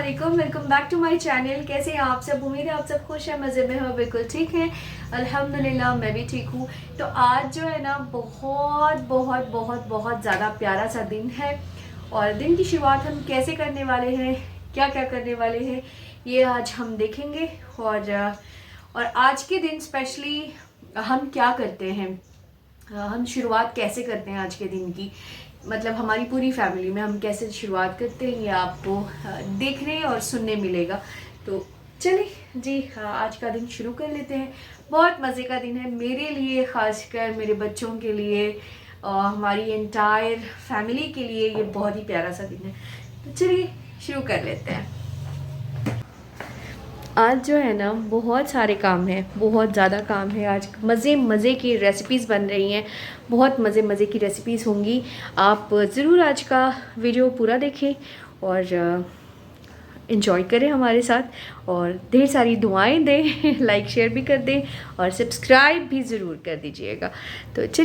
वालेकुम, welcome back to my channel. कैसे हैं आप सब? उम्मीद है आप सब खुश हैं, मज़े में हो, बिल्कुल ठीक हैं। अल्हम्दुलिल्लाह मैं भी ठीक हूँ। तो आज जो है ना बहुत बहुत बहुत बहुत ज़्यादा प्यारा सा दिन है और दिन की शुरुआत हम कैसे करने वाले हैं, क्या क्या करने वाले हैं, ये आज हम देखेंगे। और आज के दिन स्पेशली हम क्या करते हैं, हम शुरुआत कैसे करते हैं आज के दिन की, मतलब हमारी पूरी फैमिली में हम कैसे शुरुआत करते हैं ये आपको देखने और सुनने मिलेगा। तो चलिए जी, आज का दिन शुरू कर लेते हैं। बहुत मज़े का दिन है मेरे लिए, ख़ासकर मेरे बच्चों के लिए और हमारी एंटायर फैमिली के लिए ये बहुत ही प्यारा सा दिन है। तो चलिए शुरू कर लेते हैं। आज जो है ना बहुत सारे काम हैं, बहुत ज़्यादा काम है। आज मज़े मज़े की रेसिपीज़ बन रही हैं, बहुत मज़े मज़े की रेसिपीज़ होंगी। आप ज़रूर आज का वीडियो पूरा देखें और इन्जॉय करें हमारे साथ और ढेर सारी दुआएं दें लाइक शेयर भी कर दें और सब्सक्राइब भी ज़रूर कर दीजिएगा। तो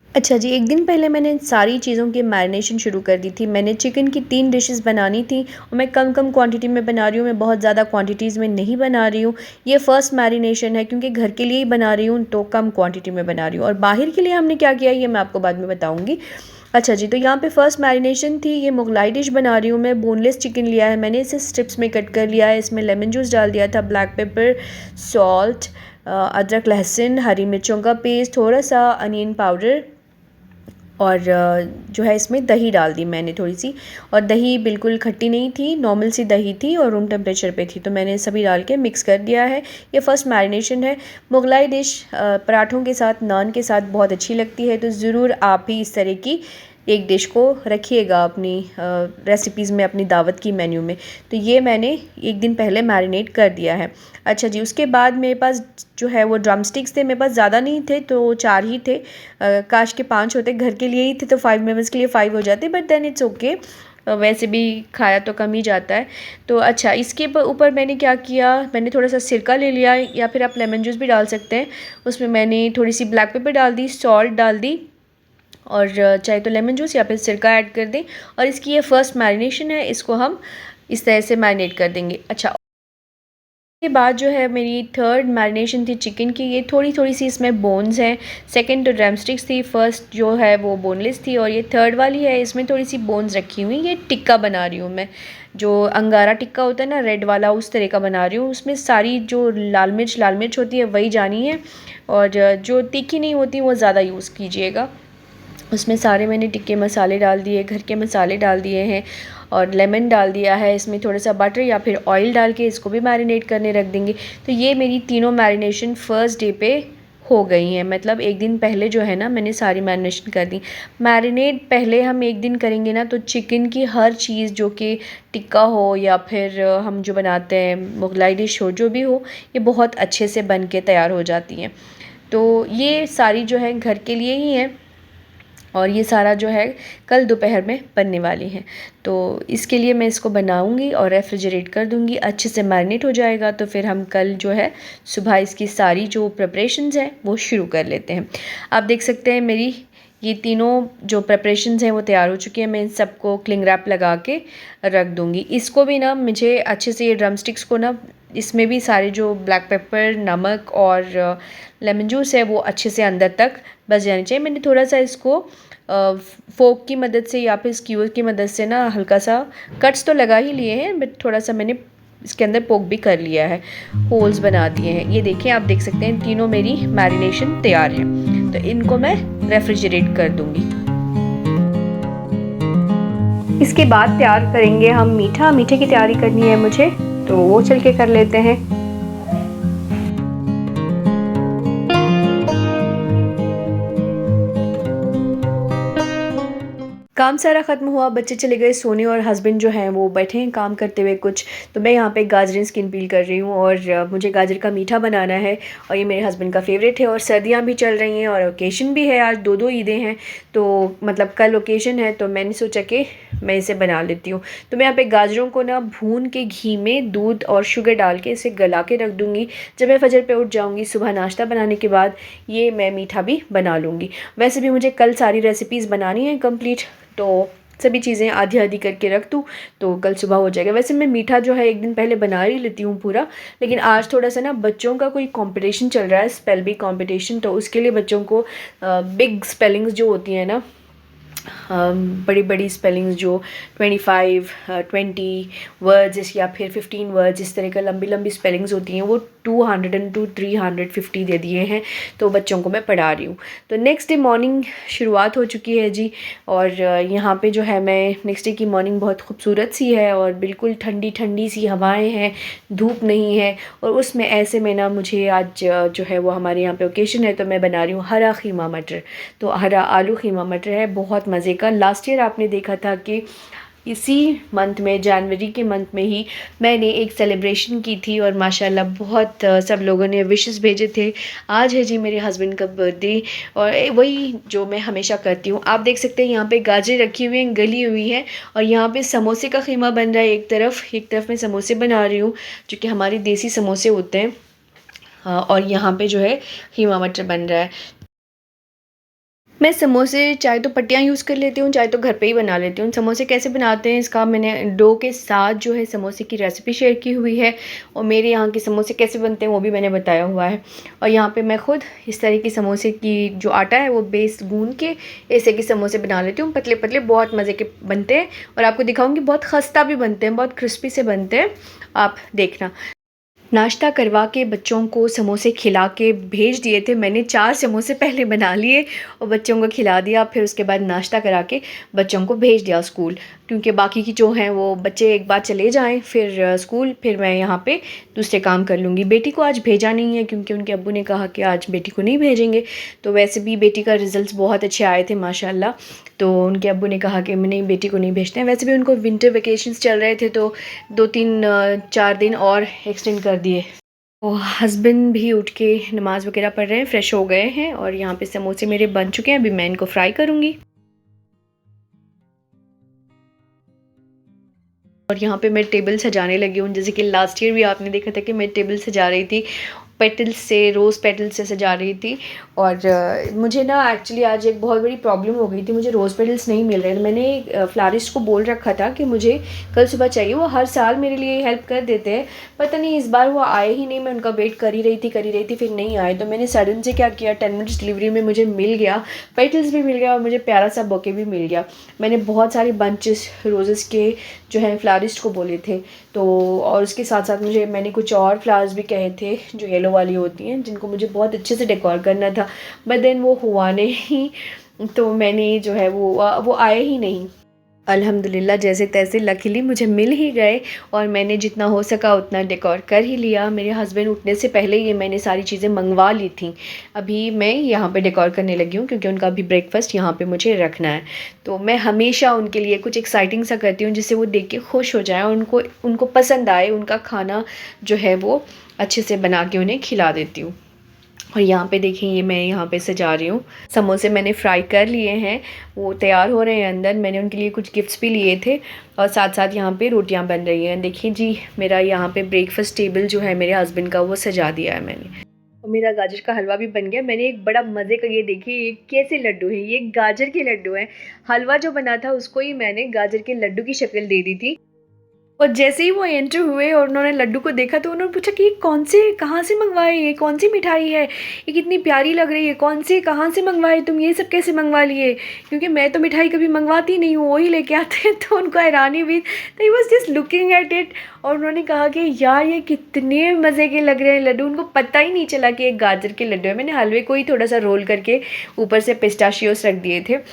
अच्छा जी, एक दिन पहले मैंने सारी चीज़ों की मैरिनेशन शुरू कर दी थी। मैंने चिकन की 3 डिशेस बनानी थी और मैं कम कम क्वांटिटी में बना रही हूँ, मैं बहुत ज़्यादा क्वांटिटीज़ में नहीं बना रही हूँ। ये फ़र्स्ट मैरिनेशन है क्योंकि घर के लिए ही बना रही हूँ तो कम क्वांटिटी में बना रही हूँ। और बाहर के लिए हमने क्या किया ये मैं आपको बाद में बताऊँगी। अच्छा जी, तो यहाँ पे फ़र्स्ट मैरिनेशन थी, ये मुगलाई डिश बना रही हूँ मैं। बोनलेस चिकन लिया है मैंने, इसे स्ट्रिप्स में कट कर लिया है। इसमें लेमन जूस डाल दिया था, ब्लैक पेपर, सॉल्ट, अदरक लहसुन, हरी मिर्चों का पेस्ट, थोड़ा सा अनियन पाउडर और जो है इसमें दही डाल दी मैंने थोड़ी सी। और दही बिल्कुल खट्टी नहीं थी, नॉर्मल सी दही थी और रूम टेम्परेचर पे थी, तो मैंने सभी डाल के मिक्स कर दिया है। ये फ़र्स्ट मैरिनेशन है। मुगलाई डिश पराठों के साथ, नान के साथ बहुत अच्छी लगती है, तो ज़रूर आप भी इस तरह की एक डिश को रखिएगा अपनी रेसिपीज़ में, अपनी दावत की मेन्यू में। तो ये मैंने एक दिन पहले मैरिनेट कर दिया है। अच्छा जी, उसके बाद मेरे पास जो है वो ड्रम स्टिक्स थे, मेरे पास ज़्यादा नहीं थे तो 4 ही थे। काश के 5 होते, घर के लिए ही थे तो 5 मेंबर्स के लिए 5 हो जाते, बट देन इट्स ओके, वैसे भी खाया तो कम ही जाता है। तो अच्छा, इसके ऊपर मैंने क्या किया, मैंने थोड़ा सा सिरका ले लिया या फिर आप लेमन जूस भी डाल सकते हैं। उसमें मैंने थोड़ी सी ब्लैक पेपर डाल दी, सॉल्ट डाल दी और चाहे तो लेमन जूस या फिर सिरका ऐड कर दें। और इसकी ये फ़र्स्ट मैरिनेशन है, इसको हम इस तरह से मैरिनेट कर देंगे। अच्छा, के बाद जो है मेरी थर्ड मैरिनेशन थी चिकन की। ये थोड़ी थोड़ी सी इसमें बोन्स हैं। सेकंड तो ड्रम स्टिक्स थी, फर्स्ट जो है वो बोनलेस थी और ये थर्ड वाली है, इसमें थोड़ी सी बोन्स रखी हुई। ये टिक्का बना रही हूँ मैं, जो अंगारा टिक्का होता है ना रेड वाला, उस तरह का बना रही हूँ। उसमें सारी जो लाल मिर्च होती है वही जानी है और जो तीखी नहीं होती वो ज़्यादा यूज़ कीजिएगा। उसमें सारे मैंने टिक्के मसाले डाल दिए, घर के मसाले डाल दिए हैं और लेमन डाल दिया है। इसमें थोड़ा सा बटर या फिर ऑयल डाल के इसको भी मैरिनेट करने रख देंगे। तो ये मेरी तीनों मैरिनेशन फ़र्स्ट डे पे हो गई हैं, मतलब एक दिन पहले जो है ना मैंने सारी मैरिनेशन कर दी। मैरिनेट पहले हम एक दिन करेंगे ना तो चिकन की हर चीज़, जो कि टिक्का हो या फिर हम जो बनाते हैं मुगलाई डिश हो, जो भी हो, ये बहुत अच्छे से बन के तैयार हो जाती हैं। तो ये सारी जो है घर के लिए ही है और ये सारा जो है कल दोपहर में बनने वाली है। तो इसके लिए मैं इसको बनाऊंगी और रेफ्रिजरेट कर दूंगी, अच्छे से मैरिनेट हो जाएगा तो फिर हम कल जो है सुबह इसकी सारी जो प्रिपरेशंस हैं वो शुरू कर लेते हैं। आप देख सकते हैं मेरी ये तीनों जो प्रिपरेशंस हैं वो तैयार हो चुकी हैं। मैं इन सबको क्लिंग रैप लगा के रख दूँगी। इसको भी ना मुझे अच्छे से, ये ड्रम स्टिक्स को ना, इसमें भी सारे जो ब्लैक पेपर, नमक और लेमन जूस है वो अच्छे से अंदर तक बस जानी चाहिए। मैंने थोड़ा सा इसको फोक की मदद से या फिर स्क्यूर की मदद से ना हल्का सा कट्स तो लगा ही लिए हैं, बट थोड़ा सा मैंने इसके अंदर पोक भी कर लिया है, होल्स बना दिए हैं। ये देखिए, आप देख सकते हैं तीनों मेरी मैरिनेशन तैयार है। तो इनको मैं रेफ्रिजरेट कर दूंगी। इसके बाद तैयार करेंगे हम मीठे की तैयारी करनी है मुझे, तो वो चल के कर लेते हैं। काम सारा ख़त्म हुआ, बच्चे चले गए सोने और हस्बैंड जो हैं वो बैठे हैं काम करते हुए कुछ। तो मैं यहाँ पे गाजरें स्किन पील कर रही हूँ और मुझे गाजर का मीठा बनाना है और ये मेरे हस्बैंड का फेवरेट है। और सर्दियाँ भी चल रही हैं और ओकेशन भी है, आज 2 ईदें हैं, तो मतलब कल ओकेशन है, तो मैंने सोचा कि मैं इसे बना लेती हूँ। तो मैं यहाँ पे गाजरों को ना भून के घी में दूध और शुगर डाल के इसे गला के रख दूँगी। जब मैं फजर पे उठ जाऊँगी सुबह नाश्ता बनाने के बाद, ये मैं मीठा भी बना लूँगी। वैसे भी मुझे कल सारी रेसिपीज़ बनानी है कंप्लीट, तो सभी चीज़ें आधी आधी करके रख दूँ तो कल सुबह हो जाएगा। वैसे मैं मीठा जो है एक दिन पहले बना ही लेती हूँ पूरा, लेकिन आज थोड़ा सा ना बच्चों का कोई कंपटीशन चल रहा है, स्पेल बी कंपटीशन, तो उसके लिए बच्चों को बिग स्पेलिंग्स जो होती हैं ना, बड़ी बड़ी स्पेलिंग्स जो 25 20 वर्ड्स या फिर 15 वर्ड्स, इस तरह का लंबी लंबी स्पेलिंग्स होती हैं, वो 200 टू 350 दे दिए हैं, तो बच्चों को मैं पढ़ा रही हूँ। तो नेक्स्ट डे मॉर्निंग शुरुआत हो चुकी है जी, और यहाँ पे जो है मैं नेक्स्ट डे की मॉर्निंग बहुत खूबसूरत सी है और बिल्कुल ठंडी ठंडी सी हवाएं हैं, धूप नहीं है, और उसमें ऐसे में ना मुझे आज जो है वो हमारे यहाँ पे ओकेशन है, तो मैं बना रही हूँ हरा खीमा मटर। तो हरा आलू खीमा मटर है, बहुत मज़े का। लास्ट ईयर आपने देखा था कि इसी मंथ में, जनवरी के मंथ में ही मैंने एक सेलिब्रेशन की थी और माशाल्लाह बहुत सब लोगों ने विशेस भेजे थे। आज है जी मेरे हस्बैंड का बर्थडे, और वही जो मैं हमेशा करती हूँ। आप देख सकते हैं यहाँ पे गाजर रखी हुई हैं, गली हुई हैं, और यहाँ पे समोसे का ख़ीमा बन रहा है। एक तरफ मैं समोसे बना रही हूँ जो कि हमारे देसी समोसे होते हैं, और यहाँ पे जो है ख़ीमा मटर बन रहा है। मैं समोसे चाहे तो पट्टियाँ यूज़ कर लेती हूँ, चाहे तो घर पे ही बना लेती हूँ। समोसे कैसे बनाते हैं इसका मैंने डो के साथ जो है समोसे की रेसिपी शेयर की हुई है, और मेरे यहाँ के समोसे कैसे बनते हैं वो भी मैंने बताया हुआ है। और यहाँ पे मैं खुद इस तरह की समोसे की जो आटा है वो बेस गूँध के ऐसे के समोसे बना लेती हूँ, पतले पतले, बहुत मज़े के बनते हैं। और आपको दिखाऊँगी, बहुत खस्ता भी बनते हैं, बहुत क्रिस्पी से बनते हैं, आप देखना। नाश्ता करवा के बच्चों को समोसे खिला के भेज दिए थे मैंने। 4 समोसे पहले बना लिए और बच्चों को खिला दिया, फिर उसके बाद नाश्ता करा के बच्चों को भेज दिया स्कूल, क्योंकि बाकी की जो हैं वो बच्चे एक बार चले जाएं फिर स्कूल, फिर मैं यहाँ पे दूसरे काम कर लूँगी। बेटी को आज भेजा नहीं है क्योंकि उनके अब्बू ने कहा कि आज बेटी को नहीं भेजेंगे। तो वैसे भी बेटी का रिज़ल्ट बहुत अच्छे आए थे माशाल्लाह, तो उनके अब्बू ने कहा कि नहीं, बेटी को नहीं भेजते हैं। वैसे भी उनको विंटर वेकेशंस चल रहे थे, तो 2-3-4 दिन और एक्सटेंड कर दिए। और हस्बैंड भी उठ के नमाज़ वगैरह पढ़ रहे हैं, फ़्रेश हो गए हैं, और यहाँ पे समोसे मेरे बन चुके हैं। अभी मैं इनको फ्राई करूँगी। और यहाँ पे मैं टेबल सजाने लगी हूँ, जैसे कि लास्ट ईयर भी आपने देखा था कि मैं टेबल सजा रही थी, पेटल्स से, रोज़ पेटल्स से सजा रही थी। और मुझे ना एक्चुअली आज एक बहुत बड़ी प्रॉब्लम हो गई थी, मुझे रोज़ पेटल्स नहीं मिल रहे थे। मैंने फ्लारिस्ट को बोल रखा था कि मुझे कल सुबह चाहिए, वो हर साल मेरे लिए हेल्प कर देते हैं, पता नहीं इस बार वो आए ही नहीं। मैं उनका वेट कर ही रही थी, फिर नहीं आए, तो मैंने सडन से क्या किया, 10 मिनट्स डिलीवरी में मुझे मिल गया, पेटल्स भी मिल गया और मुझे प्यारा सा बोके भी मिल गया। मैंने बहुत सारे बंचेस रोज़ेस के जो है फ्लारिस्ट को बोले थे, तो और उसके साथ साथ मैंने कुछ और फ्लावर्स भी कहे थे जो येलो वाली होती हैं, जिनको मुझे बहुत अच्छे से डेकोर करना था, बट देन वो हुआ नहीं। तो मैंने जो है वो आए ही नहीं। अल्हम्दुलिल्लाह जैसे तैसे लकीली मुझे मिल ही गए, और मैंने जितना हो सका उतना डेकोर कर ही लिया। मेरे हस्बैंड उठने से पहले ये मैंने सारी चीज़ें मंगवा ली थी। अभी मैं यहाँ पे डेकोर करने लगी हूँ क्योंकि उनका अभी ब्रेकफास्ट यहाँ पे मुझे रखना है। तो मैं हमेशा उनके लिए कुछ एक्साइटिंग सा करती हूँ जिससे वो देख के खुश हो जाए और उनको पसंद आए, उनका खाना जो है वो अच्छे से बना के उन्हें खिला देती हूँ। और यहाँ पे देखिए, ये मैं यहाँ पे सजा रही हूँ। समोसे मैंने फ्राई कर लिए हैं, वो तैयार हो रहे हैं अंदर। मैंने उनके लिए कुछ गिफ्ट्स भी लिए थे, और साथ साथ यहाँ पे रोटियाँ बन रही हैं। देखिए जी, मेरा यहाँ पे ब्रेकफास्ट टेबल जो है मेरे हस्बैंड का, वो सजा दिया है मैंने। और मेरा गाजर का हलवा भी बन गया। मैंने एक बड़ा मज़े का, ये देखिए ये कैसे लड्डू है, ये गाजर के लड्डू हैं। हलवा जो बना था उसको ही मैंने गाजर के लड्डू की शक्ल दे दी थी। और जैसे ही वो एंटर हुए और उन्होंने लड्डू को देखा, तो उन्होंने पूछा कि ये कौन से, कहाँ से मंगवाए, ये कौन सी मिठाई है, ये कितनी प्यारी लग रही है, कौन से, कहाँ से मंगवाए तुम, ये सब कैसे मंगवा लिए, क्योंकि मैं तो मिठाई कभी मंगवाती नहीं हूँ, वही लेके आते हैं। तो उनको हैरानी हुई, तो he was just looking at it, और उन्होंने कहा कि यार ये कितने मज़े के लग रहे हैं लड्डू। उनको पता ही नहीं चला कि एक गाजर के लड्डू है। मैंने हलवे को ही थोड़ा सा रोल करके ऊपर से पिस्ताशियोस रख दिए थे।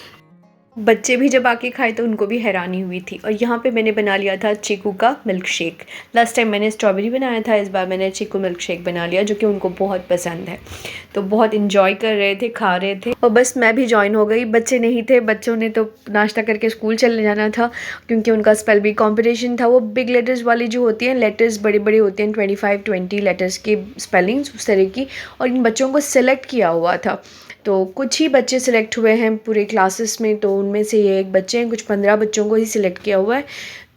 बच्चे भी जब आके खाए तो उनको भी हैरानी हुई थी। और यहाँ पे मैंने बना लिया था चीकू का मिल्क शेक। लास्ट टाइम मैंने स्ट्रॉबेरी बनाया था, इस बार मैंने चीकू मिल्क शेक बना लिया, जो कि उनको बहुत पसंद है। तो बहुत इन्जॉय कर रहे थे, खा रहे थे, और बस मैं भी ज्वाइन हो गई। बच्चे नहीं थे, बच्चों ने तो नाश्ता करके स्कूल चले जाना था क्योंकि उनका स्पेल बी कॉम्पिटिशन था। वो बिग लेटर्स वाली जो होती हैं, लेटर्स बड़े बड़े होते हैं, 25-20 लेटर्स की स्पेलिंग्स उस तरह की, और इन बच्चों को सिलेक्ट किया हुआ था। तो कुछ ही बच्चे सिलेक्ट हुए हैं पूरे क्लासेस में, तो उनमें से ये एक बच्चे हैं, कुछ 15 बच्चों को ही सिलेक्ट किया हुआ है।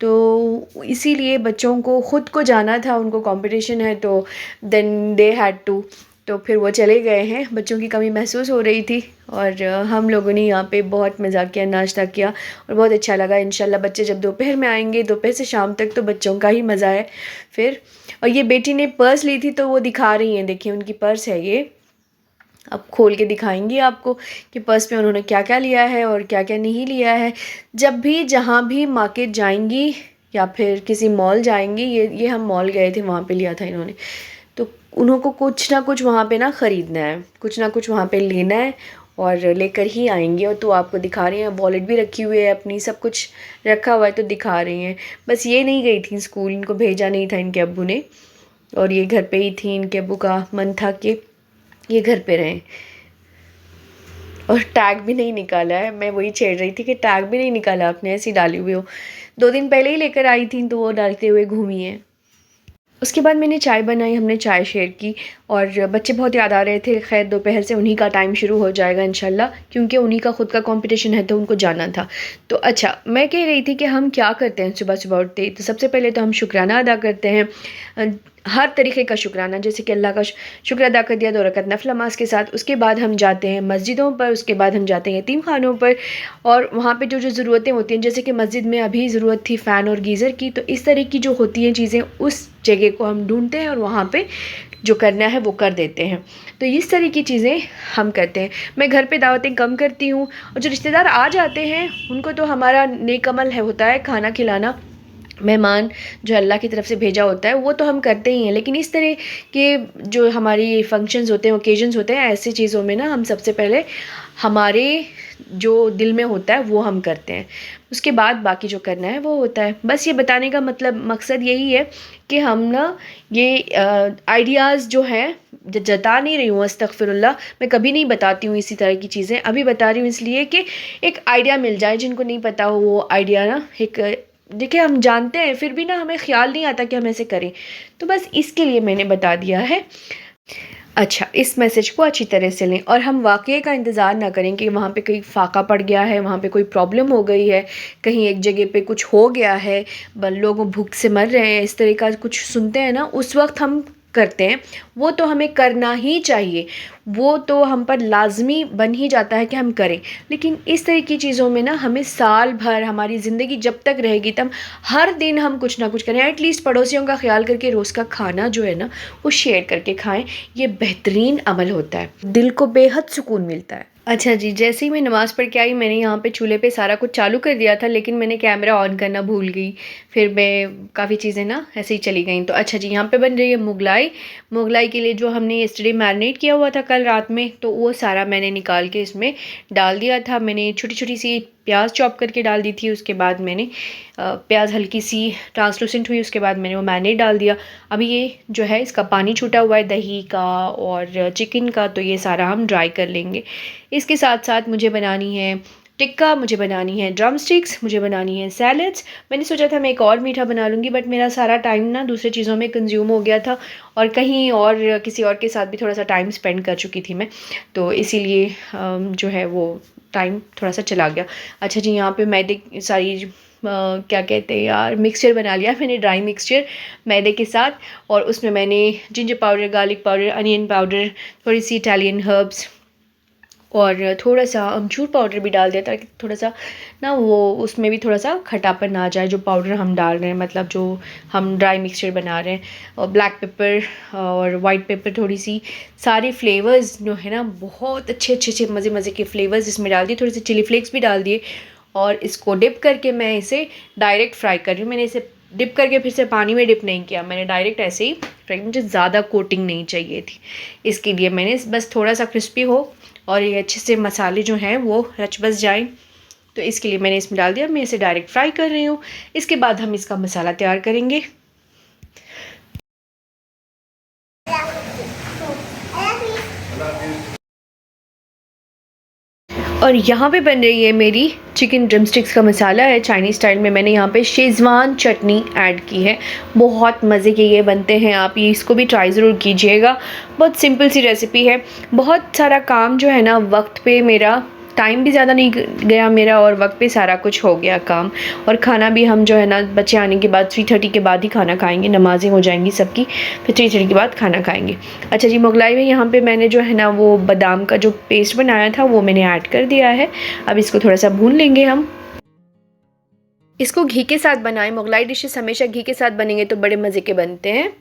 तो इसीलिए बच्चों को ख़ुद को जाना था, उनको कंपटीशन है, तो देन दे हैड टू तो फिर वो चले गए हैं। बच्चों की कमी महसूस हो रही थी और हम लोगों ने यहाँ पे बहुत मज़ा किया, नाश्ता किया और बहुत अच्छा लगा। इंशाल्लाह बच्चे जब दोपहर में आएंगे, दोपहर से शाम तक, तो बच्चों का ही मज़ा है फिर। और ये बेटी ने पर्स ली थी तो वो दिखा रही हैं, देखिए उनकी पर्स है ये। अब खोल के दिखाएंगी आपको कि पर्स में उन्होंने क्या क्या लिया है और क्या क्या नहीं लिया है। जब भी जहाँ भी मार्केट जाएंगी या फिर किसी मॉल जाएंगी, ये हम मॉल गए थे, वहाँ पे लिया था इन्होंने, तो उनको कुछ ना कुछ वहाँ पे ना ख़रीदना है, कुछ ना कुछ वहाँ पे लेना है और लेकर ही आएंगे। और तो आपको दिखा रही हैं, वॉलेट भी रखी हुई है अपनी, सब कुछ रखा हुआ है तो दिखा रही हैं। बस ये नहीं गई थी स्कूल, इनको भेजा नहीं था इनके अब्बू ने, और ये घर पे ही थी। इनके अब्बू का मन था कि ये घर पे रहें। और टैग भी नहीं निकाला है, मैं वही छेड़ रही थी कि टैग भी नहीं निकाला आपने, ऐसी डाली हुई हो। 2 दिन पहले ही लेकर आई थी तो वो डालते हुए घूमी है। उसके बाद मैंने चाय बनाई, हमने चाय शेयर की और बच्चे बहुत याद आ रहे थे। खैर दोपहर से उन्हीं का टाइम शुरू हो जाएगा इंशाल्लाह, क्योंकि उन्हीं का ख़ुद का कंपटीशन है तो उनको जाना था। तो अच्छा, मैं कह रही थी कि हम क्या करते हैं सुबह सुबह उठते, तो सबसे पहले तो हम शुक्राना अदा करते हैं, हर तरीक़े का शुक्राना। जैसे कि अल्लाह का शुक्र अदा कर दिया 2 रकात नफ़िल नमाज़ के साथ। उसके बाद हम जाते हैं मस्जिदों पर, उसके बाद हम जाते हैं यतीम खानों पर, और वहाँ पे जो जो ज़रूरतें होती हैं, जैसे कि मस्जिद में अभी ज़रूरत थी फ़ैन और गीज़र की, तो इस तरह की जो होती हैं चीज़ें, उस जगह को हम ढूंढते हैं और वहाँ पे जो करना है वो कर देते हैं। तो इस तरह की चीज़ें हम करते हैं। मैं घर पे दावतें कम करती हूँ, और जो रिश्तेदार आ जाते हैं उनको तो हमारा नेक अमल है होता है खाना खिलाना। मेहमान जो अल्लाह की तरफ से भेजा होता है वो तो हम करते ही हैं, लेकिन इस तरह के जो हमारी फंक्शंस होते हैं, ओकेजन्स होते हैं, ऐसी चीज़ों में ना हम सबसे पहले हमारे जो दिल में होता है वो हम करते हैं, उसके बाद बाकी जो करना है वो होता है। बस ये बताने का मतलब मकसद यही है कि हम ना ये आइडियाज़ जो हैं, जता नहीं रही हूँ, अस्तगफिरुल्लाह, मैं कभी नहीं बताती हूँ इसी तरह की चीज़ें, अभी बता रही हूँ इसलिए कि एक आइडिया मिल जाए। जिनको नहीं पता हो वो आइडिया ना, एक देखिए हम जानते हैं फिर भी ना हमें ख़्याल नहीं आता कि हम ऐसे करें, तो बस इसके लिए मैंने बता दिया है। अच्छा, इस मैसेज को अच्छी तरह से लें और हम वाक़ये का इंतज़ार ना करें कि वहाँ पे कहीं फाका पड़ गया है, वहाँ पे कोई प्रॉब्लम हो गई है, कहीं एक जगह पे कुछ हो गया है, लोग भूख से मर रहे हैं, इस तरह का कुछ सुनते हैं ना, उस वक्त हम करते हैं। वो तो हमें करना ही चाहिए, वो तो हम पर लाजमी बन ही जाता है कि हम करें। लेकिन इस तरह की चीज़ों में ना हमें साल भर, हमारी ज़िंदगी जब तक रहेगी तब हर दिन हम कुछ ना कुछ करें। एटलीस्ट पड़ोसियों का ख्याल करके रोज़ का खाना जो है ना वो शेयर करके खाएं। ये बेहतरीन अमल होता है, दिल को बेहद सुकून मिलता है। अच्छा जी, जैसे ही मैं नमाज़ पढ़ के आई, मैंने यहाँ पे चूल्हे पे सारा कुछ चालू कर दिया था, लेकिन मैंने कैमरा ऑन करना भूल गई। फिर मैं काफ़ी चीज़ें ना ऐसे ही चली गई। तो अच्छा जी, यहाँ पे बन रही है मुगलाई। मुगलाई के लिए जो हमने यस्टरडे मैरिनेट किया हुआ था कल रात में, तो वो सारा मैंने निकाल के इसमें डाल दिया था। मैंने छोटी छोटी सी प्याज चॉप करके डाल दी थी। उसके बाद मैंने प्याज हल्की सी ट्रांसलूसेंट हुई, उसके बाद मैंने वो मैरिनेट डाल दिया। अभी ये जो है इसका पानी छूटा हुआ है दही का और चिकन का, तो ये सारा हम ड्राई कर लेंगे। इसके साथ साथ मुझे बनानी है टिक्का, मुझे बनानी है ड्रम स्टिक्स, मुझे बनानी है सैलड्स। मैंने सोचा था मैं एक और मीठा बना लूँगी, बट मेरा सारा टाइम ना दूसरी चीज़ों में कंज्यूम हो गया था और कहीं और किसी और के साथ भी थोड़ा सा टाइम स्पेंड कर चुकी थी मैं, तो इसीलिए जो है वो टाइम थोड़ा सा चला गया। अच्छा जी, यहाँ पे मैदे सारी क्या कहते हैं यार, मिक्सचर बना लिया मैंने, ड्राई मिक्सचर मैदे के साथ, और उसमें मैंने ginger powder, garlic powder, onion powder, थोड़ी सी इटालियन हर्ब्स और थोड़ा सा अमचूर पाउडर भी डाल दिया, ताकि थोड़ा सा ना वो उसमें भी थोड़ा सा खटापन आ जाए जो पाउडर हम डाल रहे हैं, मतलब जो हम ड्राई मिक्सचर बना रहे हैं। और ब्लैक पेपर और वाइट पेपर, थोड़ी सी सारे फ्लेवर्स जो है ना, बहुत अच्छे अच्छे अच्छे मज़े मज़े के फ्लेवर्स इसमें डाल दिए, थोड़े से चिली फ्लेक्स भी डाल दिए, और इसको डिप करके मैं इसे डायरेक्ट फ्राई कर रही हूँ। मैंने इसे डिप करके फिर से पानी में डिप नहीं किया, मैंने डायरेक्ट ऐसे ही फ्राई, मुझे ज़्यादा कोटिंग नहीं चाहिए थी, इसके लिए मैंने बस थोड़ा सा क्रिस्पी हो और ये अच्छे से मसाले जो हैं वो रच बस जाएँ, तो इसके लिए मैंने इसमें डाल दिया। मैं इसे डायरेक्ट फ्राई कर रही हूँ। इसके बाद हम इसका मसाला तैयार करेंगे। और यहाँ पे बन रही है मेरी चिकन ड्रम स्टिक्स का मसाला है चाइनीज़ स्टाइल में। मैंने यहाँ पे शेज़वान चटनी ऐड की है, बहुत मज़े के ये बनते हैं, आप ये इसको भी ट्राई ज़रूर कीजिएगा। बहुत सिंपल सी रेसिपी है। बहुत सारा काम जो है ना वक्त पे मेरा टाइम भी ज़्यादा नहीं गया मेरा और वक्त पे सारा कुछ हो गया काम। और खाना भी हम जो है ना बच्चे आने के बाद 3:30 के बाद ही खाना खाएंगे, नमाज़ें हो जाएंगी सबकी, फिर 3:30 के बाद खाना खाएंगे। अच्छा जी, मुगलाई में यहाँ पे मैंने जो है ना वो बादाम का जो पेस्ट बनाया था वो मैंने ऐड कर दिया है। अब इसको थोड़ा सा भून लेंगे हम। इसको घी के साथ बनाएं, मुगलाई डिशेस हमेशा घी के साथ बनेंगे तो बड़े मज़े के बनते हैं।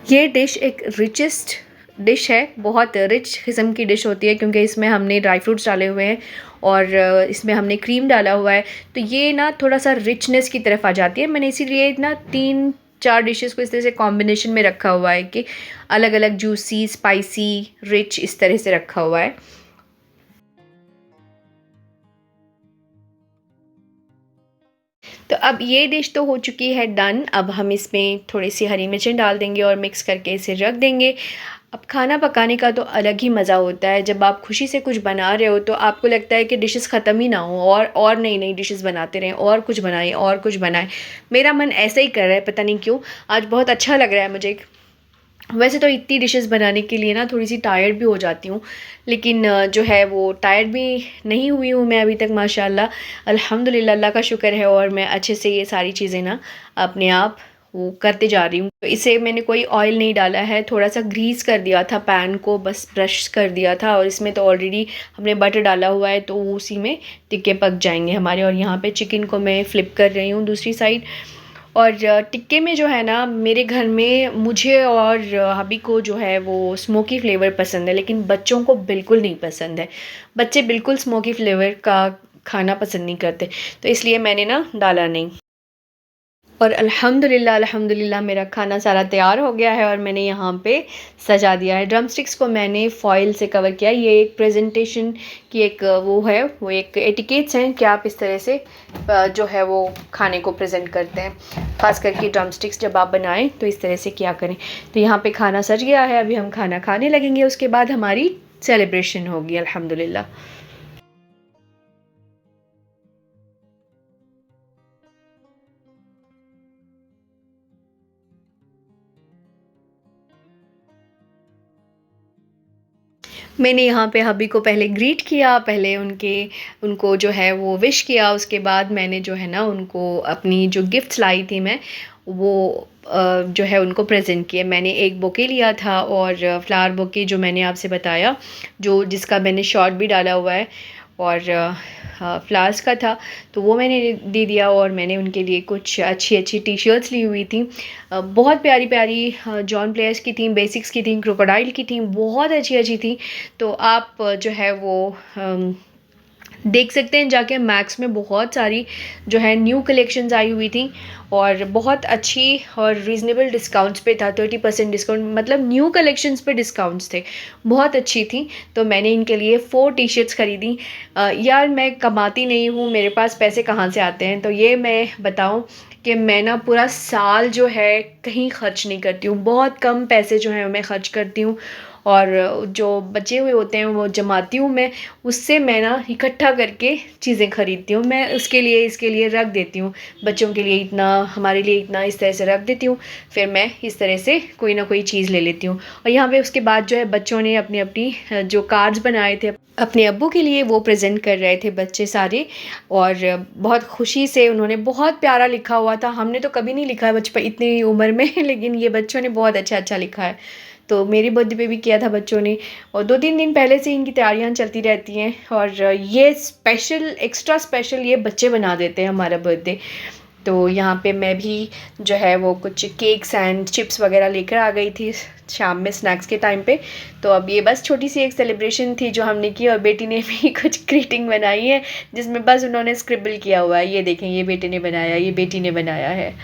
ये डिश एक रिचेस्ट डिश है, बहुत रिच किस्म की डिश होती है क्योंकि इसमें हमने ड्राई फ्रूट्स डाले हुए हैं और इसमें हमने क्रीम डाला हुआ है, तो ये ना थोड़ा सा रिचनेस की तरफ आ जाती है। मैंने इसीलिए ना 3-4 डिशेस को इस तरह से कॉम्बिनेशन में रखा हुआ है कि अलग अलग जूसी, स्पाइसी, रिच इस तरह से रखा हुआ है। तो अब ये डिश तो हो चुकी है डन। अब हम इसमें थोड़ी सी हरी मिर्चें डाल देंगे और मिक्स करके इसे रख देंगे। अब खाना पकाने का तो अलग ही मज़ा होता है, जब आप खुशी से कुछ बना रहे हो तो आपको लगता है कि डिशेस ख़त्म ही ना हो और नई नई डिशेस बनाते रहें और कुछ बनाएं और कुछ बनाएं। मेरा मन ऐसा ही कर रहा है, पता नहीं क्यों आज बहुत अच्छा लग रहा है मुझे। वैसे तो इतनी डिशेस बनाने के लिए ना थोड़ी सी टायर्ड भी हो जाती हूँ, लेकिन जो है वो टायर्ड भी नहीं हुई हूँ मैं अभी तक माशाल्लाह, अल्हम्दुलिल्लाह, अल्लाह का शुक्र है। और मैं अच्छे से ये सारी चीज़ें ना अपने आप वो करते जा रही हूँ। तो इसे मैंने कोई ऑयल नहीं डाला है, थोड़ा सा ग्रीस कर दिया था पैन को, बस ब्रश कर दिया था। और इसमें तो ऑलरेडी हमने बटर डाला हुआ है तो उसी में टिक्के पक जाएंगे हमारे। और यहाँ पे चिकन को मैं फ़्लिप कर रही हूँ दूसरी साइड। और टिक्के में जो है ना मेरे घर में मुझे और हबी को जो है वो स्मोकी फ्लेवर पसंद है, लेकिन बच्चों को बिल्कुल नहीं पसंद है। बच्चे बिल्कुल स्मोकी फ्लेवर का खाना पसंद नहीं करते, तो इसलिए मैंने ना डाला नहीं। और अल्हम्दुलिल्लाह अल्हम्दुलिल्लाह मेरा खाना सारा तैयार हो गया है और मैंने यहाँ पे सजा दिया है। ड्रम स्टिक्स को मैंने फ़ॉइल से कवर किया। ये एक प्रेजेंटेशन की एक वो है, वो एक एटिकेट्स हैं कि आप इस तरह से जो है वो खाने को प्रेजेंट करते हैं। ख़ास करके ड्रम स्टिक्स जब आप बनाएं तो इस तरह से क्या करें। तो यहाँ पे खाना सज गया है, अभी हम खाना खाने लगेंगे, उसके बाद हमारी सेलिब्रेशन होगी अल्हम्दुलिल्लाह। मैंने यहाँ पे हबी को पहले ग्रीट किया, पहले उनको जो है वो विश किया, उसके बाद मैंने जो है ना उनको अपनी जो गिफ्ट्स लाई थी मैं वो जो है उनको प्रेजेंट किया। मैंने एक बुके लिया था और फ्लावर बुके जो मैंने आपसे बताया, जो जिसका मैंने शॉट भी डाला हुआ है, और फ्लावर्स का था, तो वो मैंने दे दिया। और मैंने उनके लिए कुछ अच्छी अच्छी टी शर्ट्स ली हुई थी, बहुत प्यारी प्यारी जॉन प्लेयर्स की थी, बेसिक्स की थी, क्रोकोडाइल की थी, बहुत अच्छी अच्छी थी। तो आप जो है वो देख सकते हैं जाके, मैक्स में बहुत सारी जो है न्यू कलेक्शंस आई हुई थी और बहुत अच्छी और रीज़नेबल डिस्काउंट्स पे था। 30% डिस्काउंट, मतलब न्यू कलेक्शंस पे डिस्काउंट्स थे, बहुत अच्छी थी। तो मैंने इनके लिए 4 टी शर्ट्स ख़रीदी। यार मैं कमाती नहीं हूँ, मेरे पास पैसे कहाँ से आते हैं, तो ये मैं बताऊँ कि मैं ना पूरा साल जो है कहीं ख़र्च नहीं करती हूँ, बहुत कम पैसे जो है मैं ख़र्च करती हूँ। और जो बचे हुए होते हैं वो जमाती हूँ मैं, उससे मैं ना इकट्ठा करके चीज़ें ख़रीदती हूँ। मैं उसके लिए इसके लिए रख देती हूँ, बच्चों के लिए इतना, हमारे लिए इतना, इस तरह से रख देती हूँ। फिर मैं इस तरह से कोई ना कोई चीज़ ले लेती हूँ। और यहाँ पे उसके बाद जो है बच्चों ने अपनी अपनी जो कार्ड्स बनाए थे अपने अब्बू के लिए, वो प्रेजेंट कर रहे थे बच्चे सारे। और बहुत खुशी से उन्होंने बहुत प्यारा लिखा हुआ था, हमने तो कभी नहीं लिखा है बचपन इतनी उम्र में लेकिन ये बच्चों ने बहुत अच्छा अच्छा लिखा है। तो मेरी बर्थडे पे भी किया था बच्चों ने, और 2-3 दिन पहले से इनकी तैयारियां चलती रहती हैं। और ये स्पेशल, एक्स्ट्रा स्पेशल ये बच्चे बना देते हैं हमारा बर्थडे। तो यहाँ पे मैं भी जो है वो कुछ केक्स एंड चिप्स वगैरह लेकर आ गई थी शाम में स्नैक्स के टाइम पे। तो अब ये बस छोटी सी एक सेलिब्रेशन थी जो हमने की, और बेटी ने भी कुछ ग्रीटिंग बनाई है जिसमें बस उन्होंने स्क्रिबल किया हुआ है, ये देखें, ये बेटे ने बनाया, ये बेटी ने बनाया है।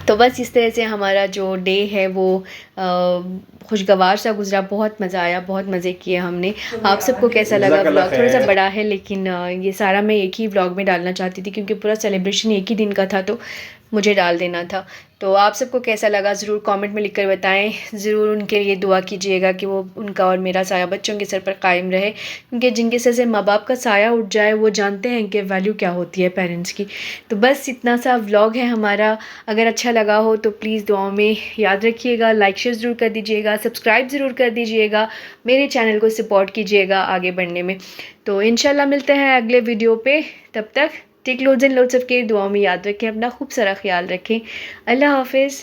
तो बस इस तरह से हमारा जो डे है वो खुशगवार सा गुजरा, बहुत मज़ा आया, बहुत मज़े किए हमने। आप सबको कैसा लगा व्लॉग? थोड़ा सा बड़ा है लेकिन ये सारा मैं एक ही व्लॉग में डालना चाहती थी क्योंकि पूरा सेलिब्रेशन एक ही दिन का था, तो मुझे डाल देना था। तो आप सबको कैसा लगा ज़रूर कमेंट में लिखकर बताएं। ज़रूर उनके लिए दुआ कीजिएगा कि वो उनका और मेरा साया बच्चों के सर पर कायम रहे, क्योंकि जिनके सर से माँ बाप का साया उठ जाए वो जानते हैं कि वैल्यू क्या होती है पेरेंट्स की। तो बस इतना सा व्लॉग है हमारा। अगर अच्छा लगा हो तो प्लीज़ दुआओं में याद रखिएगा, लाइक शेयर ज़रूर कर दीजिएगा, सब्सक्राइब ज़रूर कर दीजिएगा, मेरे चैनल को सपोर्ट कीजिएगा आगे बढ़ने में। तो इंशाल्लाह मिलते हैं अगले वीडियो पे। तब तक take loads and loads of care. दुआओं में याद रखें, अपना खूब सारा ख्याल रखें। अल्लाह हाफिज़।